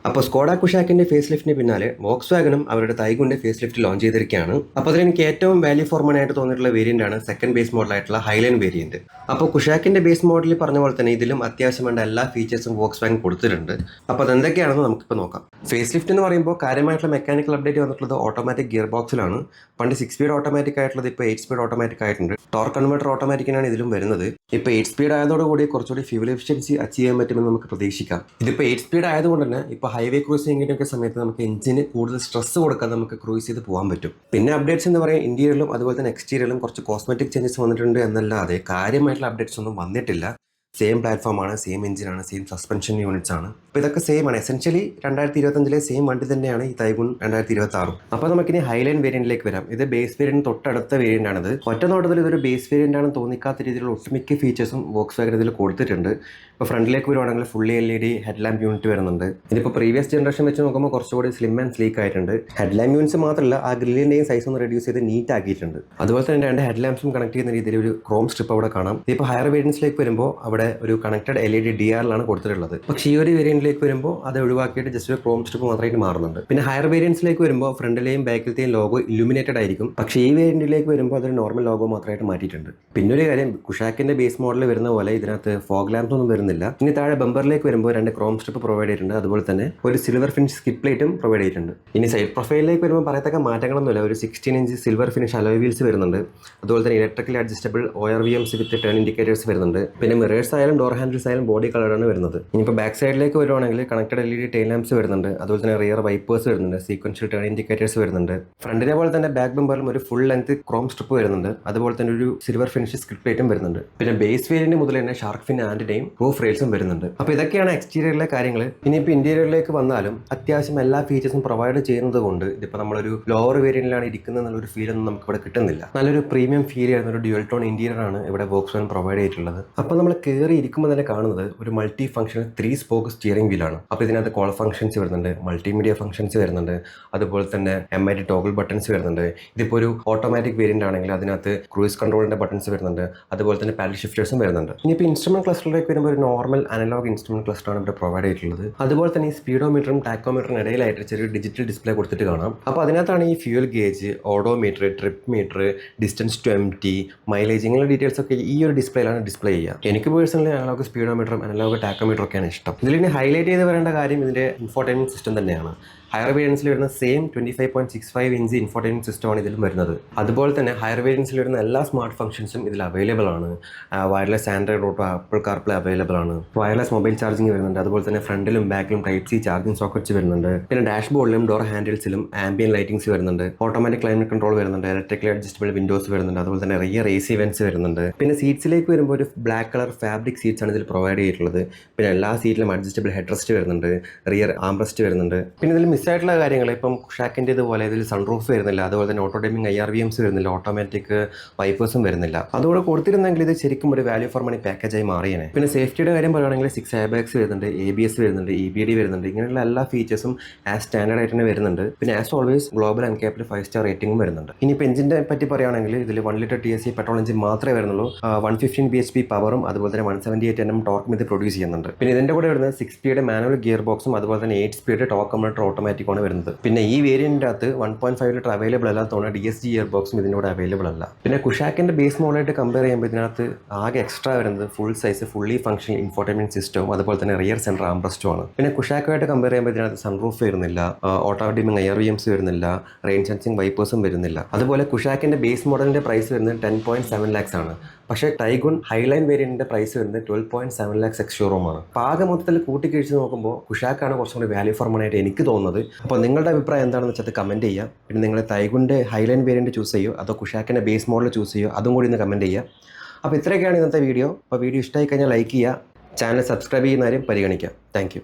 അപ്പോൾ Skoda കുഷാക്കിന്റെ face ലിഫ്റ്റിന് പിന്നാലെ Woakes വാഗനും അവരുടെ തൈഗുന്റെ ഫേസ് ലിഫ്റ്റ് ലോഞ്ച് ചെയ്തിരിക്കുകയാണ്. അപ്പോൾ അതിൽ എനിക്ക് ഏറ്റവും വാല്യൂ ഫോർ മണി ആയിട്ട് തോന്നിയിട്ടുള്ള വേരിയന്റ് ആണ് സെക്കൻഡ് ബേസ് മോഡലായിട്ടുള്ള ഹൈലൈൻ വേരിയന്റ്. അപ്പോൾ കുഷാക്കിന്റെ ബേസ് മോഡലിൽ പറഞ്ഞ പോലെ തന്നെ ഇതിലും അത്യാവശ്യം വേണ്ട എല്ലാ ഫീച്ചേഴ്സും വോക്സ് വാഗൻ കൊടുത്തിട്ടുണ്ട്. അപ്പോൾ അതെന്തൊക്കെയാണെന്ന് നമുക്കിപ്പോൾ നോക്കാം. ഫേസ് ലിഫ്റ്റ് എന്ന് പറയുമ്പോൾ കാര്യമായിട്ടുള്ള മെക്കാനിക്കൽ അപ്ഡേറ്റ് വന്നിട്ടുള്ളത് ഓട്ടോമാറ്റിക് ഗിയർ ബോക്സിലാണ്. പണ്ട് 6 സ്പീഡ് ഓട്ടോമാറ്റിക് ആയിട്ടുള്ളത് ഇപ്പോൾ 8 സ്പീഡ് ഓട്ടോമാറ്റിക് ആയിട്ടുണ്ട്. ടോർക്ക് കൺവേർട്ടർ ഓട്ടോമാറ്റിക്കിനാണ് ഇതിലും വരുന്നത്. ഇപ്പോൾ 8 സ്പീഡ് ആയതോടുകൂടി കുറച്ചുകൂടി ഫ്യൂൽ എഫിഷ്യൻസി അച്ചീവ് ചെയ്യാൻ പറ്റുമെന്ന് നമുക്ക് പ്രതീക്ഷിക്കാം. ഇതിപ്പോൾ 8 സ്പീഡ് ആയതുകൊണ്ട് തന്നെ ഇപ്പോൾ ഹൈവേ ക്രൂസിങ്ങിൻ്റെ സമയത്ത് നമുക്ക് എഞ്ചിന് കൂടുതൽ സ്ട്രെസ് കൊടുക്കാൻ നമുക്ക് ക്രൂസ് ചെയ്ത് പോകാൻ പറ്റും. പിന്നെ അപ്ഡേറ്റ്സ് എന്ന് പറയുന്നത് ഇന്റീരിയറിലും അതുപോലെ തന്നെ എക്സ്റ്റീരിയറിലും കുറച്ച് കോസ്മെറ്റിക് ചേഞ്ചസ് വന്നിട്ടുണ്ട് എന്നല്ലാതെ കാര്യമായിട്ടുള്ള അപ്ഡേറ്റ്സ് ഒന്നും വന്നിട്ടില്ല. സെയിം പ്ലാറ്റ്ഫോമാണ്, സെയിം എഞ്ചിനാണ്, സെയിം സസ്പെൻഷൻ യൂണിറ്റ്സ് ആണ്. അപ്പോൾ ഇതൊക്കെ സെയിം ആണ്. എസെൻഷ്യലി 2025 സെയിം വണ്ടി തന്നെയാണ് ഈ തൈഗുൺ 2026. അപ്പോൾ നമുക്കിനി ഹൈലൈൻ വേരിയന്റിലേക്ക് വരാം. ഇത് ബേസ് വേരിയന്റ് തൊട്ടടുത്ത വേരിയന്റ് ആണിത്. ഒറ്റ നോട്ടത്തിൽ ഇതൊരു ബേസ് വേരിയന്റ് ആണെന്ന് തോന്നിക്കാത്ത രീതിയിലുള്ള ഒട്ടുമിക്ക ഫീച്ചേഴ്സും വോക്സ് വാഗൻ ഇതിൽ കൊടുത്തിട്ടുണ്ട്. ഇപ്പോൾ ഫ്രണ്ടിലേക്ക് വരുവാണെങ്കിൽ fully LED head lamp unit വരുന്നുണ്ട്. ഇതിപ്പോൾ പ്രീവിയസ് ജനറേഷൻ വെച്ച് നോക്കുമ്പോൾ കുറച്ചുകൂടി സ്ലിം ആൻഡ് സ്ലീക്ക് ആയിട്ടുണ്ട്. ഹെഡ് ലാമ്പ് യൂണിറ്റ്സ് മാത്രമല്ല, ആ ഗ്രില്ലിന്റെയും സൈസ് ഒന്ന് റെഡ്യൂസ് ചെയ്ത് നീറ്റ് ആക്കിയിട്ടുണ്ട്. അതുപോലെ തന്നെ രണ്ട് ഹെഡ് ലാമ്പ്സും കണക്ട് ചെയ്യുന്ന രീതിയിൽ ഒരു ക്രോം സ്ട്രിപ്പ് അവിടെ കാണാം. ഇപ്പോൾ ഹയർ വേരിയൻസിലേക്ക് വരുമ്പോൾ അവിടെ ഒരു കണക്റ്റഡ് LED DRലാണ് കൊടുത്തിട്ടുള്ളത്. പക്ഷേ ഈ ഒരു വേരിയന്റിലേക്ക് വരുമ്പോൾ അത് ഒഴിവാക്കിയിട്ട് ജസ്റ്റ് ഒരു ക്രോം സ്ട്രിപ്പ് മാത്രമായിട്ട് മാറുന്നുണ്ട്. പിന്നെ ഹയർ വേരിയൻസിലേക്ക് വരുമ്പോൾ ഫ്രണ്ടിലെയും ബാക്കിലത്തെയും ലോഗോ ഇലുമിനേറ്റഡ് ആയിരിക്കും. പക്ഷേ ഈ വേരിയന്റിലേക്ക് വരുമ്പോൾ അതൊരു നോർമൽ ലോഗോ മാത്രമായിട്ട് മാറ്റിയിട്ടുണ്ട്. പിന്നെ ഒരു കാര്യം, കുഷാക്കിന്റെ ബേസ് മോഡൽ വരുന്ന പോലെ ഇതിനകത്ത് ഫോഗ് ലാംപ്സ് ഒന്നും വരുന്നില്ല. ഇനി താഴെ ബമ്പറിലേക്ക് വരുമ്പോൾ രണ്ട് ക്രോം സ്ട്രിപ്പ് പ്രൊവൈഡ് ചെയ്തിട്ടുണ്ട്. അതുപോലെ തന്നെ ഒരു സിൽവർ ഫിനിഷ് സ്കിഡ് പ്ലേറ്റും പ്രൊവൈഡ് ചെയ്തിട്ടുണ്ട്. ഇനി സൈഡ് പ്രൊഫൈലിലേക്ക് വരുമ്പോൾ പറയത്തക്ക മാറ്റങ്ങളൊന്നുമില്ല. ഒരു 16 inch silver finish alloy wheels വരുന്നുണ്ട്. അതുപോലെ തന്നെ ഇലക്ട്രിക്കലി അഡ്ജസ്റ്റബിൾ ORVMs വിത്ത് ടേൺ ഇൻഡിക്കേറ്റേഴ്സ് വരുന്നുണ്ട്. പിന്നെ മിറേഴ്സ് ആയാലും ഡോർ ഹാൻഡിൽസ് ആയാലും ബോഡി കളറാണ് വരുന്നത്. ഇനിയിപ്പോൾ ബാക്ക് സൈഡിലേക്ക് വരുവാണെങ്കിൽ കണക്റ്റഡ് LED ടെയിൽ ലാംപ്സ് വരുന്നുണ്ട്. അതുപോലെ തന്നെ റിയർ വൈപ്പേഴ്സ് വരുന്നുണ്ട്. സീക്വൻഷ്യൽ ടേൺ ഇൻഡിക്കേറ്റേഴ്സ് വരുന്നുണ്ട്. ഫ്രണ്ടിനെ പോലെ തന്നെ ബാക്ക് ബമ്പറിലും ഒരു ഫുൾ ലെങ്ത് ക്രോം സ്ട്രിപ്പ് വരുന്നുണ്ട്. അതുപോലെ തന്നെ ഒരു സിൽവർ ഫിനിഷ് സ്കിഡ് പ്ലേറ്റും വരുന്നുണ്ട്. പിന്നെ ബേസ് വേരിയന്റ് മുതൽ തന്നെ ഷാർക്ക് ഫിൻ ആൻഡിന്റെയും റൂഫ് റെയിൽസും വരുന്നുണ്ട്. അപ്പോൾ ഇതൊക്കെയാണ് എക്സ്റ്റീരിയറിലെ കാര്യങ്ങൾ. ഇനിയിപ്പോൾ ഇന്റീരിയറിലേക്ക് വന്നാലും അത്യാവശ്യം എല്ലാ ഫീച്ചേഴ്സും പ്രൊവൈഡ് ചെയ്യുന്നത് കൊണ്ട് ഇതിപ്പോൾ നമ്മളൊരു ലോവർ വേരിയന്റിലാണ് ഇരിക്കുന്നത് എന്നുള്ളൊരു ഫീൽ ഒന്നും നമുക്ക് ഇവിടെ കിട്ടുന്നില്ല. നല്ലൊരു പ്രീമിയം ഫീൽ ചെയ്യുന്ന ഒരു ഡ്യുവൽ ടോൺ ഇന്റീരിയർ ആണ് ഇവിടെ വോക്സ് വാഗൻ പ്രൊവൈഡ് ചെയ്തിട്ടുള്ളത്. അപ്പോൾ നമ്മൾ കയറി ഇരിക്കുമ്പോൾ തന്നെ കാണുന്നത് ഒരു മൾട്ടി ഫംഗ്ഷൻ 3 സ്പോക്ക് സ്റ്റിയറിംഗ് വീലാണ്. അപ്പോൾ ഇതിനകത്ത് കോൾ ഫംഗ്ഷൻസ് വരുന്നുണ്ട്, മൾട്ടിമീഡിയ ഫംഗ്ഷൻസ് വരുന്നുണ്ട്, അതുപോലെ തന്നെ MID ടോഗിൾ ബട്ടൺസ് വരുന്നുണ്ട്. ഇതിപ്പോൾ ഒരു ഓട്ടോമാറ്റിക് വേരിയന്റ് ആണെങ്കിൽ അതിനകത്ത് ക്രൂയിസ് കൺട്രോളിന്റെ ബട്ടൺസ് വരുന്നുണ്ട്. അതുപോലെ തന്നെ പാഡൽ ഷിഫ്റ്റേഴ്സും വരുന്നുണ്ട്. ഇനിയിപ്പോൾ ഇൻസ്ട്രുമെന്റ് ക്ലസ്റ്ററിലേക്ക് വരുമ്പോൾ ഒരു നോർമൽ അനലോഗ് ഇൻസ്ട്രുമെന്റ് ക്ലസ്റ്ററാണ് ഇവിടെ പ്രൊവൈഡ് ചെയ്തിട്ടുള്ളത്. അതുപോലെ തന്നെ ഈ സ്പീഡോമീറ്ററും ടാക്കോമീറ്ററും ഇടയിലായിട്ട് ചെറിയ ഡിജിറ്റൽ ഡിസ്പ്ലേ കൊടുത്തിട്ട് കാണാം. അപ്പോൾ അതിനകത്താണ് ഈ fuel gauge, odometer, trip meter, distance to empty, mileage, ഇങ്ങനെ ഡീറ്റെയിൽസ് ഒക്കെ ഈ ഒരു ഡിസ്പ്ലേയിലാണ് ഡിസ്പ്ലേ ചെയ്യുക. എനിക്ക് പേഴ്സണലി അനലോഗ് സ്പീഡോമീറ്ററും അനലോഗ് ടാക്കോമീറ്ററും ഒക്കെയാണ് ഇഷ്ടം. ഇതിൽ ഇനി ഹൈലൈറ്റ് ചെയ്ത് വരേണ്ട കാര്യം ഇതിന്റെ ഇൻഫോർടൈൻമെന്റ് സിസ്റ്റം തന്നെയാണ്. ഹയർ വേരിയൻസിൽ വരുന്ന സെയിം 25.65 ഇഞ്ച് ഇൻഫോർടൈൻമെന്റ് സിസ്റ്റമാണ് ഇതിലും വരുന്നത്. അതുപോലെ തന്നെ ഹയർ വേരിയൻസിൽ വരുന്ന എല്ലാ സ്മാർട്ട് ഫംഗ്ഷൻസും ഇതിൽ അവൈലബിൾ ആണ്. Wireless Android auto, apple CarPlay available ആണ്. വയർലെസ് മൊബൈൽ ചാർജിങ് വരുന്നുണ്ട്. അതുപോലെ തന്നെ ഫ്രണ്ടിലും ബാക്കിലും Type-C ചാർജിങ് സോക്കറ്റ്സ് വരുന്നുണ്ട്. പിന്നെ ഡാഷ്ബോർഡിലും ഡോർ ഹാൻഡിൽസിലും ആംബിയൻ ലൈറ്റിംഗ്സ് വരുന്നുണ്ട്. ഓട്ടോമാറ്റിക് ക്ലൈമറ്റ് കൺട്രോൾ വരുന്നുണ്ട്. ഇലക്ട്രിക്കലി അഡ്ജസ്റ്റബിൾ വിൻഡോസ് വരുന്നുണ്ട്. അതുപോലെ തന്നെ റിയർ AC വെന്റ്സ് വരുന്നുണ്ട്. പിന്നെ സീറ്റ്സിലേക്ക് വരുമ്പോൾ ഒരു ബ്ലാക്ക് കളർ ഫാബ്രിക് സീറ്റ്സ് ആണ് ഇതിൽ പ്രൊവൈഡ് ചെയ്തിട്ടുള്ളത്. പിന്നെ എല്ലാ സീറ്റിലും അഡ്ജസ്റ്റബിൾ ഹെഡ് റെസ്റ്റ് വരുന്നുണ്ട്, റിയർ ആംറെസ്റ്റ് വരുന്നുണ്ട്. പിന്നെ ഇതിൽ മിസ്സായിട്ടുള്ള കാര്യങ്ങൾ, ഇപ്പം കുഷാക്കിൻ്റെ ഇതുപോലെ ഇതിൽ സൺറൂഫ് വരുന്നില്ല. അതുപോലെ തന്നെ ഓട്ടോ ഡൈമിംഗ് IRVMs വരുന്നില്ല. ഓട്ടോമാറ്റിക് വൈപ്പേഴ്സും വരുന്നില്ല. അതുകൂടെ കൊടുത്തിരുന്നെങ്കിൽ ഇത് ശരിക്കും ഒരു വാല്യൂ ഫോർ മണി പാക്കേജായി മാറിയേനെ. പിന്നെ സേഫ്റ്റിയുടെ കാര്യം പറയുകയാണെങ്കിൽ 6 എയർബാഗ്സ് വരുന്നുണ്ട്, ABS വരുന്നുണ്ട്, EBD വരുന്നുണ്ട്. ഇങ്ങനെയുള്ള എല്ലാ ഫീച്ചേഴ്സും ആസ് സ്റ്റാൻഡേർഡ് ആയിട്ട് തന്നെ വരുന്നുണ്ട്. പിന്നെ as always global uncapped 5 star റേറ്റിംഗും വരുന്നുണ്ട്. ഇനിയിപ്പോൾ എഞ്ചിൻ്റെ പറ്റി പറയുകയാണെങ്കിൽ ഇതിൽ 1 ലിറ്റർ TSI പെട്രോൾ എഞ്ചിൻ മാത്രമേ വരുന്നുള്ളൂ. 115 bhp പവറും അതുപോലെ തന്നെ 178 Nm ടോർക്കും ഇത് പ്രൊഡ്യൂസ് ചെയ്യുന്നുണ്ട്. പിന്നെ ഇതിൻ്റെ കൂടെ വരുന്നത് 6 സ്പീഡ് മാനുവൽ ഗിയർ ബോക്സും അതുപോലെ തന്നെ 8 സ്പീഡ് ടോർക്ക് കൺവെർട്ടർ ഓട്ടോമാറ്റിക്കാണ് വരുന്നത്. പിന്നെ ഈ വേരിയന്റിൻ്റെ അകത്ത് 1.5 ലിറ്റർ അവൈലബിൾ അല്ലാത്തതുകൊണ്ട് DSG ഇയർ ബോക്സും ഇതിൻ്റെ കൂടെ അവൈലബിൾ അല്ല. പിന്നെ കുഷാക്കിൻ്റെ ബേസ് മോഡലായിട്ട് കമ്പയർ ചെയ്യുമ്പോൾ ഇതിനകത്ത് ആകെ എക്സ്ട്രാ വരുന്നത് full size fully functional infotainment സിസ്റ്റവും അതുപോലെ തന്നെ റിയർ സെൻട്രൽ ആംറെസ്റ്റും ആണ്. പിന്നെ കുഷാക്കുമായിട്ട് കമ്പയർ ചെയ്യുമ്പോൾ ഇതിനകത്ത് സൺറൂഫ് വരുന്നില്ല, ഓട്ടോ ഡൈമിംഗ് IRVMs വരുന്നില്ല, റെയിൻ സെൻസിങ് വൈപ്പേഴ്സും വരുന്നില്ല. അതുപോലെ കുഷാക്കിൻ്റെ ബേസ് മോഡലിൻ്റെ പ്രൈസ് വരുന്നത് 10.7 lakhs ആണ്. പക്ഷേ ടൈഗുൺ ഹൈലൈൻ വേരിയന്റിന്റെ പ്രൈസ് വരുന്നത് 12.7 lakhs എക്സ് ഷോറൂമാണ്. അപ്പോൾ ആകെ മൊത്തത്തിൽ കൂട്ടിക്കഴിച്ച് നോക്കുമ്പോൾ കുഷാക്കാണ് കുറച്ചും കൂടി വാല്യൂ ഫോർ മണി ആയിട്ട് എനിക്ക് തോന്നുന്നത്. അപ്പോൾ നിങ്ങളുടെ അഭിപ്രായം എന്താണെന്ന് വെച്ചാൽ കമൻറ്റ് ചെയ്യുക. പിന്നെ നിങ്ങൾ ടൈഗുണിൻ്റെ ഹൈലൈൻ വേരിയന്റ് ചൂസ് ചെയ്യുമോ അതോ കുഷാക്കിൻ്റെ ബേസ് മോഡൽ ചൂസ് ചെയ്യുമോ അതും കൂടി ഒന്ന് കമൻറ്റ് ചെയ്യുക. അപ്പോൾ ഇത്രയൊക്കെയാണ് ഇന്നത്തെ വീഡിയോ. അപ്പോൾ വീഡിയോ ഇഷ്ടമായി കഴിഞ്ഞാൽ ലൈക്ക് ചെയ്യുക, ചാനൽ സബ്സ്ക്രൈബ് ചെയ്യുന്ന കാര്യം പരിഗണിക്കുക. താങ്ക്